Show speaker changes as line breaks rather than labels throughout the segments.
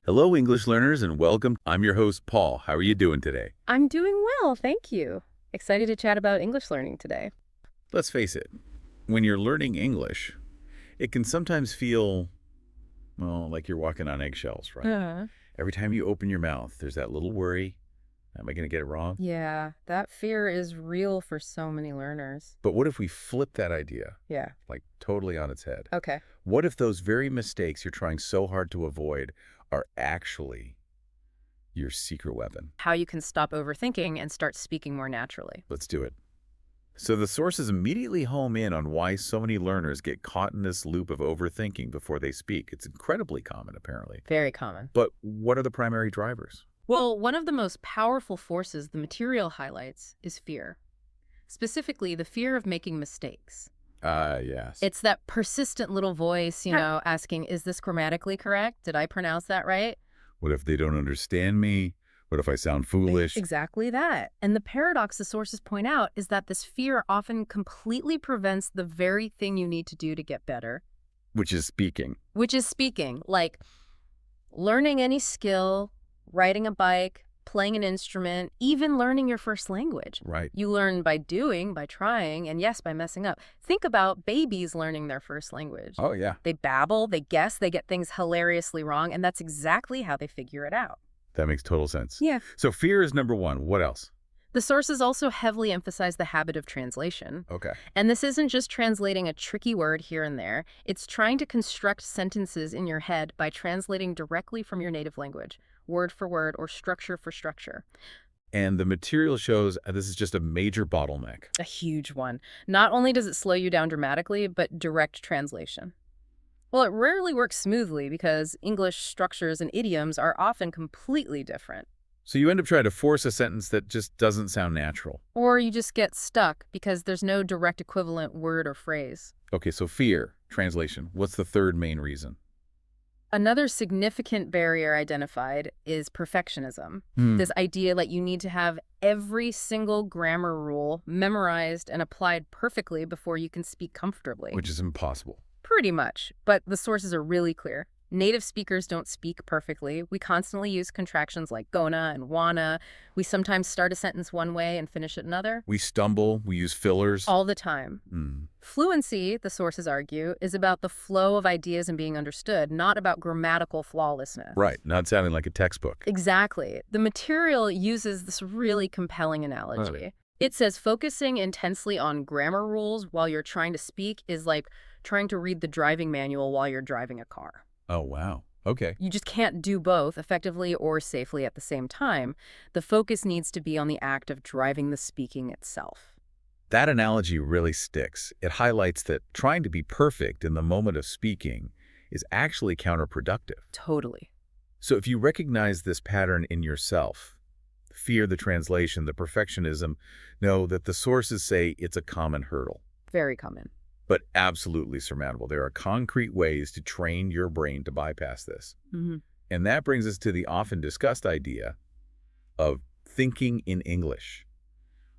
Hello, English learners, and welcome. I'm your host, Paul. How are you doing today?
I'm doing well, thank you. Excited to chat about English learning today.
Let's face it, when you're learning English, it can sometimes feel, well, like you're walking on eggshells, right? Every time you open your mouth, there's that little worry. Am I going to get it wrong?
Yeah, that fear is real for so many learners.
But what if we flip that idea,
Yeah.
like totally on its head?
Okay.
What if those very mistakes you're trying so hard to avoid are actually your secret weapon?
How you can stop overthinking and start speaking more naturally.
Let's do it. So the sources immediately home in on why so many learners get caught in this loop of overthinking before they speak. It's incredibly common, apparently.
Very common.
But what are the primary drivers?
Well, one of the most powerful forces the material highlights is fear. Specifically, the fear of making mistakes.
Yes.
It's that persistent little voice, asking, is this grammatically correct? Did I pronounce that right?
What if they don't understand me? What if I sound foolish?
Exactly that. And the paradox the sources point out is that this fear often completely prevents the very thing you need to do to get better.
Which is speaking.
Which is speaking, like learning any skill, riding a bike, playing an instrument, even learning your first language.
Right.
You learn by doing, by trying, and yes, by messing up. Think about babies learning their first language.
Oh, yeah.
They babble, they guess, they get things hilariously wrong, and that's exactly how they figure it out.
That makes total sense.
Yeah.
So fear is number one. What else?
The sources also heavily emphasize the habit of translation.
Okay.
And this isn't just translating a tricky word here and there. It's trying to construct sentences in your head by translating directly from your native language, word for word or structure for structure.
And the material shows this is just a major bottleneck.
A huge one. Not only does it slow you down dramatically, but direct translation. Well, it rarely works smoothly because English structures and idioms are often completely different.
So you end up trying to force a sentence that just doesn't sound natural.
Or you just get stuck because there's no direct equivalent word or phrase.
Okay, so fear, translation. What's the third main reason?
Another significant barrier identified is perfectionism. This idea that you need to have every single grammar rule memorized and applied perfectly before you can speak comfortably.
Which is impossible.
Pretty much, but the sources are really clear. Native speakers don't speak perfectly. We constantly use contractions like gonna and wanna. We sometimes start a sentence one way and finish it another.
We stumble, we use fillers.
All the time. Fluency, the sources argue, is about the flow of ideas and being understood, not about grammatical flawlessness.
Right, not sounding like a textbook.
Exactly. The material uses this really compelling analogy.
Right.
It says focusing intensely on grammar rules while you're trying to speak is like trying to read the driving manual while you're driving a car.
Oh, wow. Okay.
You just can't do both effectively or safely at the same time. The focus needs to be on the act of driving the speaking itself.
That analogy really sticks. It highlights that trying to be perfect in the moment of speaking is actually counterproductive.
Totally.
So if you recognize this pattern in yourself, fear the translation, the perfectionism, know that the sources say it's a common hurdle.
Very common.
But absolutely surmountable. There are concrete ways to train your brain to bypass this. And that brings us to the often discussed idea of thinking in English.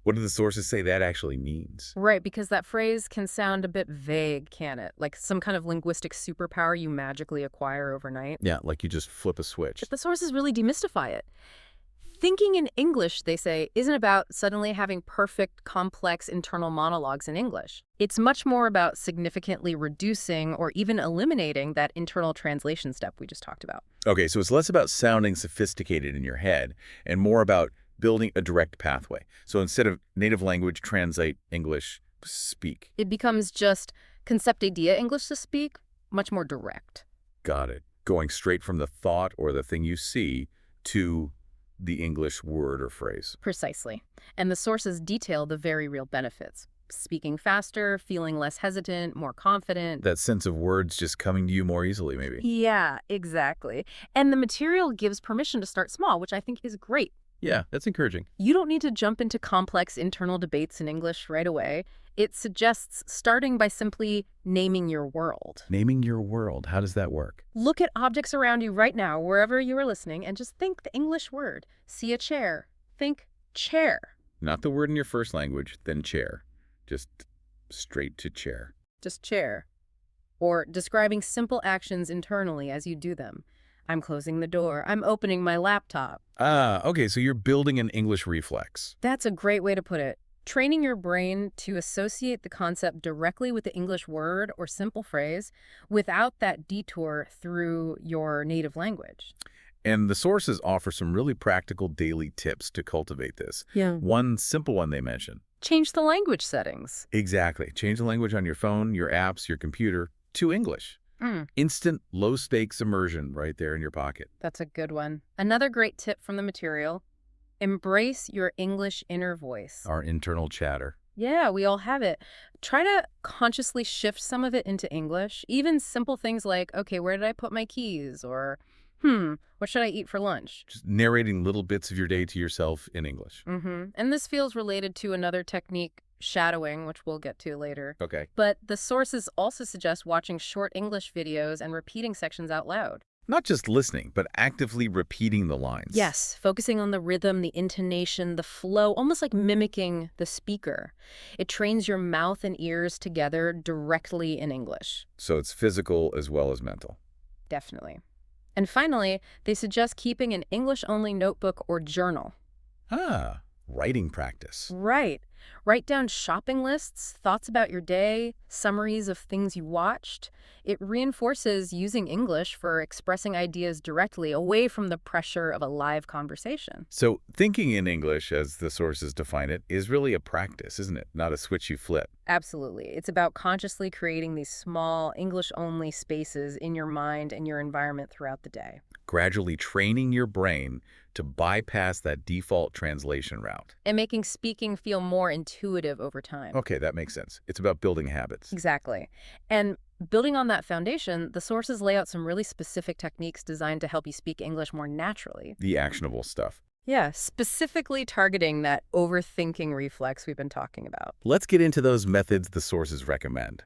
What do the sources say that actually means?
Right, because that phrase can sound a bit vague, can it? Like some kind of linguistic superpower you magically acquire overnight.
Yeah, like you just flip a switch.
But the sources really demystify it. Thinking in English, they say, isn't about suddenly having perfect, complex internal monologues in English. It's much more about significantly reducing or even eliminating that internal translation step we just talked about.
Okay, so it's less about sounding sophisticated in your head and more about building a direct pathway. So instead of native language, translate English, speak.
It becomes just concept idea English to speak, much more direct.
Got it. Going straight from the thought or the thing you see to the English word or phrase.
Precisely. And the sources detail the very real benefits. Speaking faster, feeling less hesitant, more confident.
That sense of words just coming to you more easily, maybe.
Yeah, exactly. And the material gives permission to start small, which I think is great.
Yeah, that's encouraging.
You don't need to jump into complex internal debates in English right away. It suggests starting by simply naming your world.
Naming your world. How does that work?
Look at objects around you right now, wherever you are listening, and just think the English word. See a chair. Think chair.
Not the word in your first language, then chair. Just straight to chair.
Just chair. Or describing simple actions internally as you do them. I'm closing the door. I'm opening my laptop.
Ah, okay, so you're building an English reflex.
That's a great way to put it. Training your brain to associate the concept directly with the English word or simple phrase without that detour through your native language.
And the sources offer some really practical daily tips to cultivate this.
Yeah.
One simple one they mention.
Change the language settings.
Exactly. Change the language on your phone, your apps, your computer to English. Instant, low-stakes immersion right there in your pocket.
That's a good one. Another great tip from the material: embrace your English inner voice.
Our internal chatter.
Yeah, we all have it. Try to consciously shift some of it into English. Even simple things like, okay, where did I put my keys? Or, what should I eat for lunch?
Just narrating little bits of your day to yourself in English.
And this feels related to another technique, shadowing, which we'll get to later.
Okay.
But the sources also suggest watching short English videos and repeating sections out loud.
Not just listening, but actively repeating the lines.
Yes, focusing on the rhythm, the intonation, the flow, almost like mimicking the speaker. It trains your mouth and ears together directly in English.
So it's physical as well as mental.
Definitely. And finally, they suggest keeping an English-only notebook or journal.
Ah, writing practice.
Right. Write down shopping lists, thoughts about your day, summaries of things you watched. It reinforces using English for expressing ideas directly away from the pressure of a live conversation.
So thinking in English, as the sources define it, is really a practice, isn't it? Not a switch you flip.
Absolutely. It's about consciously creating these small English-only spaces in your mind and your environment throughout the day.
Gradually training your brain to bypass that default translation route.
And making speaking feel more intuitive over time.
Okay, that makes sense. It's about building habits.
Exactly. And building on that foundation, the sources lay out some really specific techniques designed to help you speak English more naturally.
The actionable stuff.
Yeah, specifically targeting that overthinking reflex we've been talking about.
Let's get into those methods the sources recommend.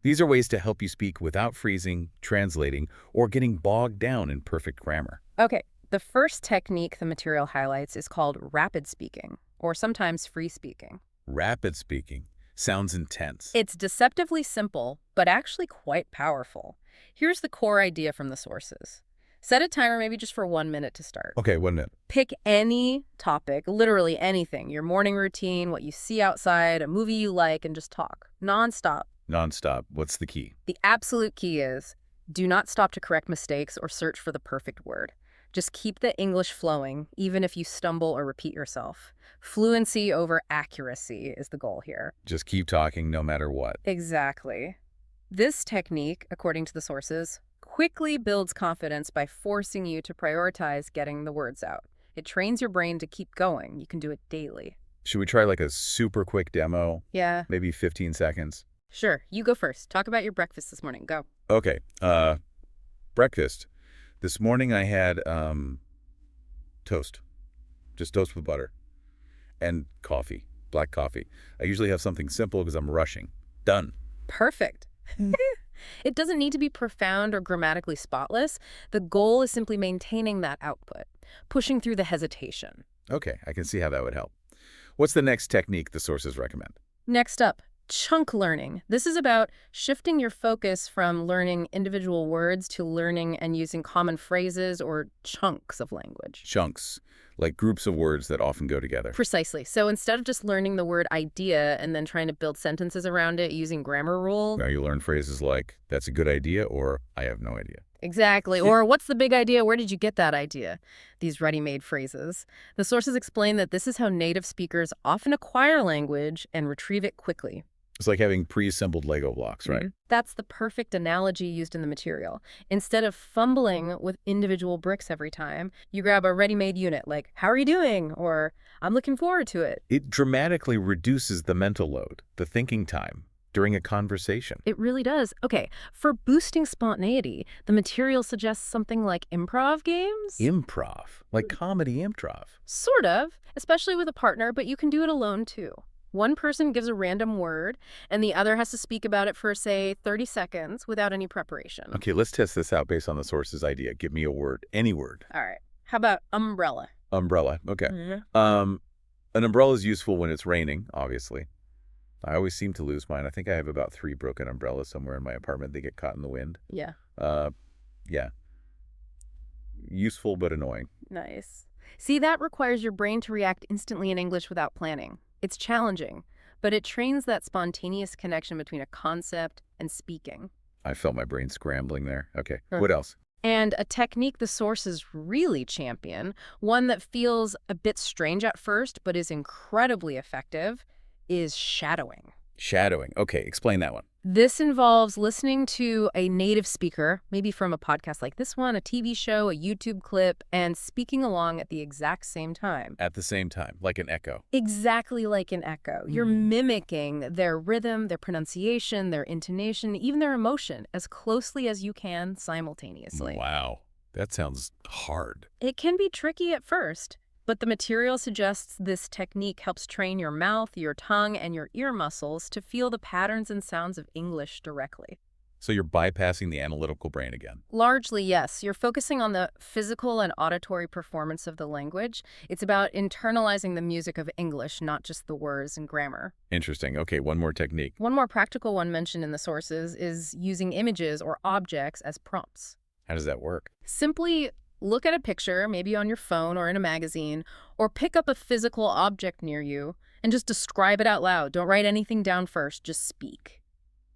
These are ways to help you speak without freezing, translating, or getting bogged down in perfect grammar.
Okay, the first technique the material highlights is called rapid speaking, or sometimes free speaking.
Rapid speaking sounds intense.
It's deceptively simple, but actually quite powerful. Here's the core idea from the sources. Set a timer maybe just for 1 minute to start.
Okay, 1 minute.
Pick any topic, literally anything, your morning routine, what you see outside, a movie you like, and just talk. Nonstop.
Nonstop. What's the key?
The absolute key is do not stop to correct mistakes or search for the perfect word. Just keep the English flowing, even if you stumble or repeat yourself. Fluency over accuracy is the goal here.
Just keep talking no matter what.
Exactly. This technique, according to the sources, quickly builds confidence by forcing you to prioritize getting the words out. It trains your brain to keep going. You can do it daily.
Should we try like a super quick demo?
Yeah.
Maybe 15 seconds?
Sure. You go first. Talk about your breakfast this morning. Go.
Okay. Breakfast. This morning I had toast. Just toast with butter. And coffee. Black coffee. I usually have something simple because I'm rushing. Done.
Perfect. It doesn't need to be profound or grammatically spotless. The goal is simply maintaining that output, pushing through the hesitation.
Okay, I can see how that would help. What's the next technique the sources recommend?
Next up, chunk learning. This is about shifting your focus from learning individual words to learning and using common phrases or chunks of language.
Chunks, like groups of words that often go together.
Precisely. So instead of just learning the word idea and then trying to build sentences around it using grammar rule.
Now you learn phrases like, that's a good idea, or I have no idea.
Exactly. Or what's the big idea? Where did you get that idea? These ready-made phrases. The sources explain that this is how native speakers often acquire language and retrieve it quickly.
It's like having pre-assembled Lego blocks, right?
That's the perfect analogy used in the material. Instead of fumbling with individual bricks every time, you grab a ready-made unit like, how are you doing? Or, I'm looking forward to it.
It dramatically reduces the mental load, the thinking time, during a conversation.
It really does. Okay, for boosting spontaneity, the material suggests something like improv games?
Improv, like comedy improv.
Sort of, especially with a partner, but you can do it alone too. One person gives a random word, and the other has to speak about it for, say, 30 seconds without any preparation.
Okay, let's test this out based on the source's idea. Give me a word, any word.
All right. How about umbrella?
Umbrella, okay.
Mm-hmm.
An umbrella is useful when it's raining, obviously. I always seem to lose mine. I think I have about 3 broken umbrellas somewhere in my apartment. They get caught in the wind.
Yeah.
Yeah. useful but annoying.
Nice. See, that requires your brain to react instantly in English without planning. It's challenging, but it trains that spontaneous connection between a concept and speaking.
I felt my brain scrambling there. Okay,
Sure.
what else?
And a technique the sources really champion, one that feels a bit strange at first but is incredibly effective, is shadowing.
Shadowing. Okay, explain that one.
This involves listening to a native speaker, maybe from a podcast like this one, a TV show, a YouTube clip, and speaking along at the exact same time.
At the same time, like an echo.
Exactly like an echo. You're mimicking their rhythm, their pronunciation, their intonation, even their emotion as closely as you can simultaneously.
Wow, that sounds hard.
It can be tricky at first, but the material suggests this technique helps train your mouth, your tongue, and your ear muscles to feel the patterns and sounds of English directly.
So you're bypassing the analytical brain again.
Largely, yes. You're focusing on the physical and auditory performance of the language. It's about internalizing the music of English, not just the words and grammar.
Interesting. Okay, one more technique.
One more practical one mentioned in the sources is using images or objects as prompts.
How does that work?
Simply look at a picture, maybe on your phone or in a magazine, or pick up a physical object near you and just describe it out loud. Don't write anything down first, just speak.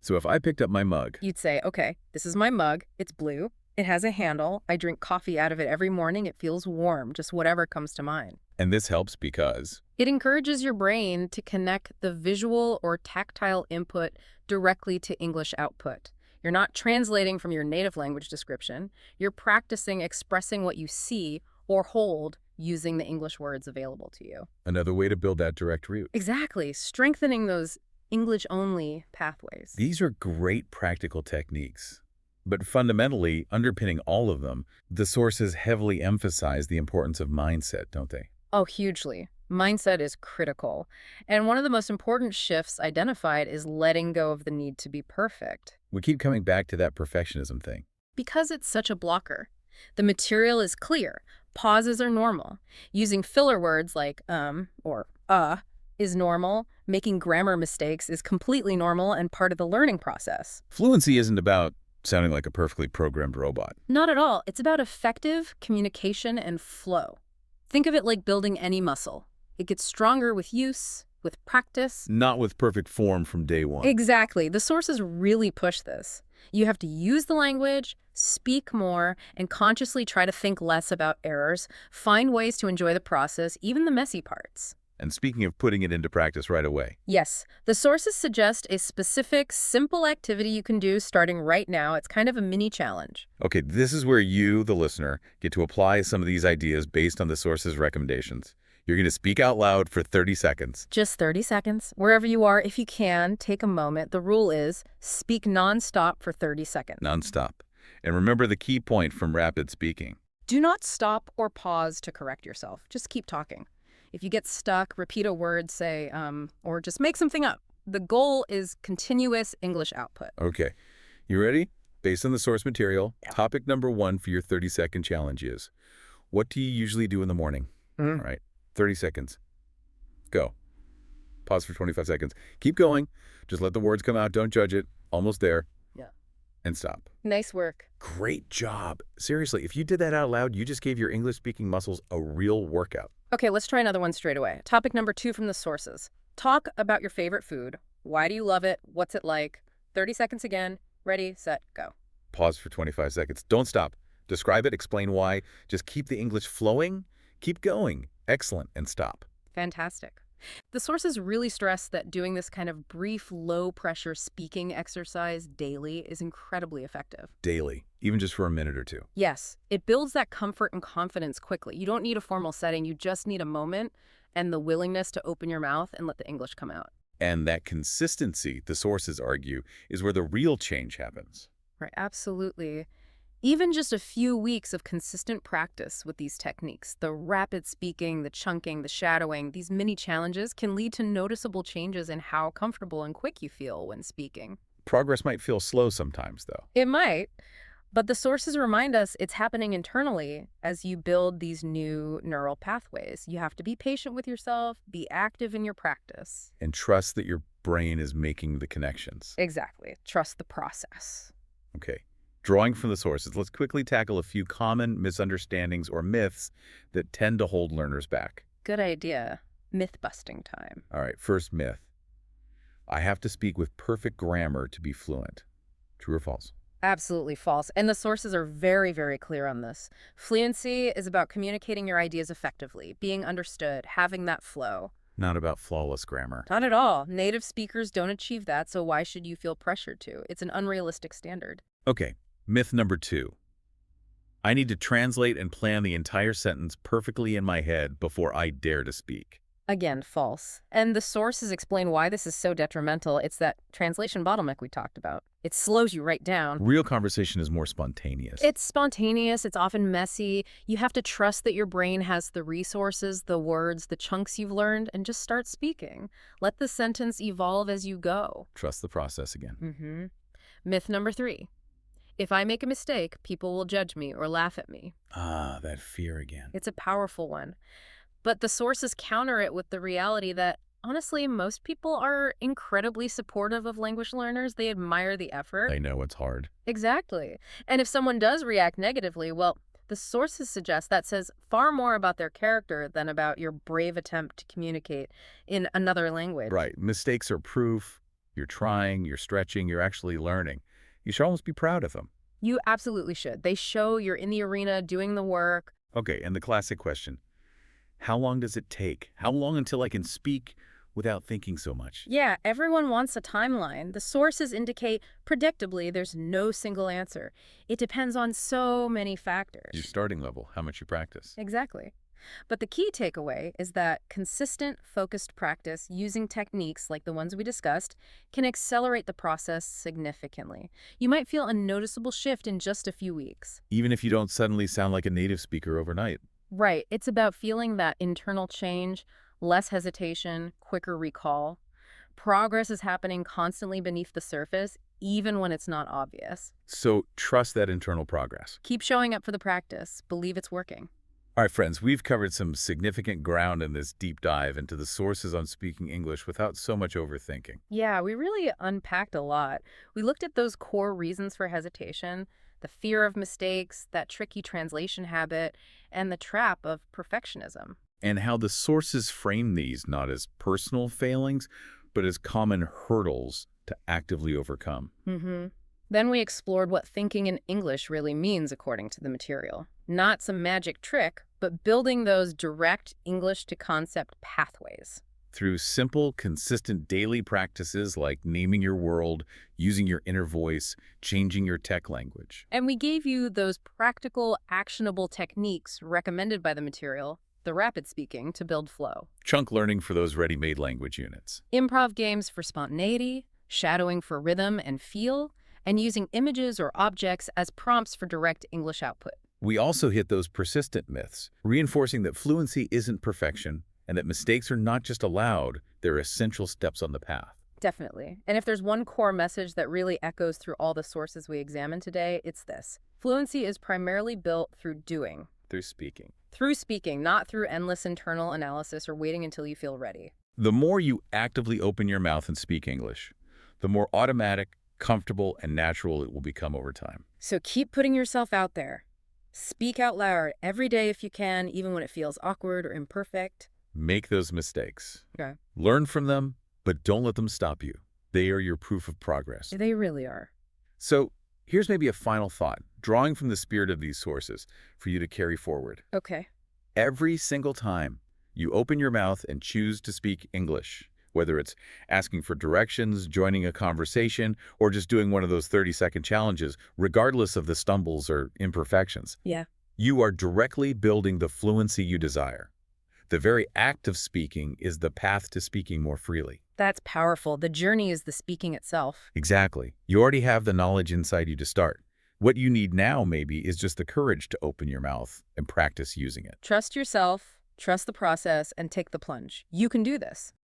So if I picked up my mug,
You'd say, okay, this is my mug. It's blue. It has a handle. I drink coffee out of it every morning. It feels warm, just whatever comes to mind.
and this helps because
It encourages your brain to connect the visual or tactile input directly to English output. You're not translating from your native language description. You're practicing expressing what you see or hold using the English words available to you.
another way to build that direct route.
Exactly, strengthening those English-only pathways.
These are great practical techniques. But fundamentally, underpinning all of them, the sources heavily emphasize the importance of mindset, don't they?
Oh, hugely. Mindset is critical. And one of the most important shifts identified is letting go of the need to be perfect.
We keep coming back to that perfectionism thing.
Because it's such a blocker. The material is clear. Pauses are normal. Using filler words like or is normal. Making grammar mistakes is completely normal and part of the learning process.
Fluency isn't about sounding like a perfectly programmed robot.
Not at all. It's about effective communication and flow. Think of it like building any muscle. It gets stronger with use, with practice.
Not with perfect form from day one.
Exactly. The sources really push this. You have to use the language, speak more, and consciously try to think less about errors, find ways to enjoy the process, even the messy parts.
And speaking of putting it into practice right away,
Yes, the sources suggest a specific, simple activity you can do starting right now. It's kind of a mini challenge.
okay, this is where you, the listener, get to apply some of these ideas based on the source's recommendations. You're going to speak out loud for 30 seconds.
Just 30 seconds. Wherever you are, if you can, take a moment. The rule is speak nonstop for 30 seconds.
Nonstop. And remember the key point from rapid speaking.
Do not stop or pause to correct yourself. Just keep talking. If you get stuck, repeat a word, say, or just make something up. The goal is continuous English output.
Okay, you ready? Based on the source material, topic number 1 for your 30-second challenge is, what do you usually do in the morning? All right, 30 seconds. Go. Pause for 25 seconds. Keep going. Just let the words come out. Don't judge it. Almost there.
Yeah.
And stop.
Nice work.
Great job. Seriously, if you did that out loud, you just gave your English-speaking muscles a real workout.
Okay, let's try another one straight away. Topic number 2 from the sources. Talk about your favorite food. Why do you love it? What's it like? 30 seconds again. Ready, set, go.
Pause for 25 seconds. Don't stop. Describe it. Explain why. Just keep the English flowing. Keep going. Excellent. And stop.
Fantastic. The sources really stress that doing this kind of brief, low-pressure speaking exercise daily is incredibly effective.
Daily. Even just for a minute or two.
Yes, it builds that comfort and confidence quickly. You don't need a formal setting. You just need a moment and the willingness to open your mouth and let the English come out.
And that consistency, the sources argue, is where the real change happens.
Right, absolutely. Even just a few weeks of consistent practice with these techniques, the rapid speaking, the chunking, the shadowing, these mini challenges can lead to noticeable changes in how comfortable and quick you feel when speaking.
Progress might feel slow sometimes, though.
It might, but the sources remind us it's happening internally as you build these new neural pathways. You have to be patient with yourself, be active in your practice.
And trust that your brain is making the connections.
Exactly. Trust the process.
Okay. Drawing from the sources, let's quickly tackle a few common misunderstandings or myths that tend to hold learners back.
Good idea. Myth-busting time.
All right, first myth. I have to speak with perfect grammar to be fluent. True or false?
Absolutely false. And the sources are very, very clear on this. Fluency is about communicating your ideas effectively, being understood, having that flow.
Not about flawless grammar.
Not at all. Native speakers don't achieve that, so why should you feel pressured to? It's an unrealistic standard.
Okay, myth number 2. I need to translate and plan the entire sentence perfectly in my head before I dare to speak.
Again, false. And the sources explain why this is so detrimental. It's that translation bottleneck we talked about. It slows you right down.
Real conversation is more spontaneous.
It's spontaneous, it's often messy. You have to trust that your brain has the resources, the words, the chunks you've learned, and just start speaking. Let the sentence evolve as you go.
Trust the process again.
Myth number 3. If I make a mistake, people will judge me or laugh at me.
Ah, that fear again.
It's a powerful one. But the sources counter it with the reality that, honestly, most people are incredibly supportive of language learners. They admire the effort.
I know it's hard.
Exactly. And if someone does react negatively, well, the sources suggest that says far more about their character than about your brave attempt to communicate in another language.
Right. Mistakes are proof. You're trying, you're stretching, you're actually learning. You should almost be proud of them.
You absolutely should. They show you're in the arena doing the work.
Okay, and the classic question. How long does it take? How long until I can speak without thinking so much?
Yeah, everyone wants a timeline. The sources indicate, predictably, there's no single answer. It depends on so many factors.
Your starting level, how much you practice.
Exactly. But the key takeaway is that consistent, focused practice using techniques like the ones we discussed can accelerate the process significantly. You might feel a noticeable shift in just a few weeks.
Even if you don't suddenly sound like a native speaker overnight.
Right. It's about feeling that internal change, less hesitation, quicker recall. Progress is happening constantly beneath the surface, even when it's not obvious.
So trust that internal progress.
Keep showing up for the practice. Believe it's working.
All right, friends, we've covered some significant ground in this deep dive into the sources on speaking English without so much overthinking.
Yeah, we really unpacked a lot. We looked at those core reasons for hesitation, the fear of mistakes, that tricky translation habit, and the trap of perfectionism.
And how the sources frame these not as personal failings, but as common hurdles to actively overcome.
Then we explored what thinking in English really means according to the material. Not some magic trick, but building those direct English-to-concept pathways.
Through simple, consistent daily practices like naming your world, using your inner voice, changing your tech language.
And we gave you those practical, actionable techniques recommended by the material, the rapid speaking, to build flow.
Chunk learning for those ready-made language units.
Improv games for spontaneity, shadowing for rhythm and feel, and using images or objects as prompts for direct English output.
We also hit those persistent myths, reinforcing that fluency isn't perfection and that mistakes are not just allowed, they're essential steps on the path.
Definitely. And if there's one core message that really echoes through all the sources we examined today, it's this. Fluency is primarily built through doing.
Through speaking.
Through speaking, not through endless internal analysis or waiting until you feel ready.
The more you actively open your mouth and speak English, the more automatic, comfortable, and natural it will become over time.
So keep putting yourself out there. Speak out loud every day if you can, even when it feels awkward or imperfect.
Make those mistakes.
Okay.
Learn from them, but don't let them stop you. They are your proof of progress.
They really are.
So here's maybe a final thought, drawing from the spirit of these sources for you to carry forward.
Okay.
Every single time you open your mouth and choose to speak English, whether it's asking for directions, joining a conversation, or just doing one of those 30-second challenges, regardless of the stumbles or imperfections, you are directly building the fluency you desire. The very act of speaking is the path to speaking more freely.
That's powerful. The journey is the speaking itself.
Exactly. You already have the knowledge inside you to start. What you need now, maybe, is just the courage to open your mouth and practice using it.
Trust yourself, trust the process, and take the plunge. You can do this.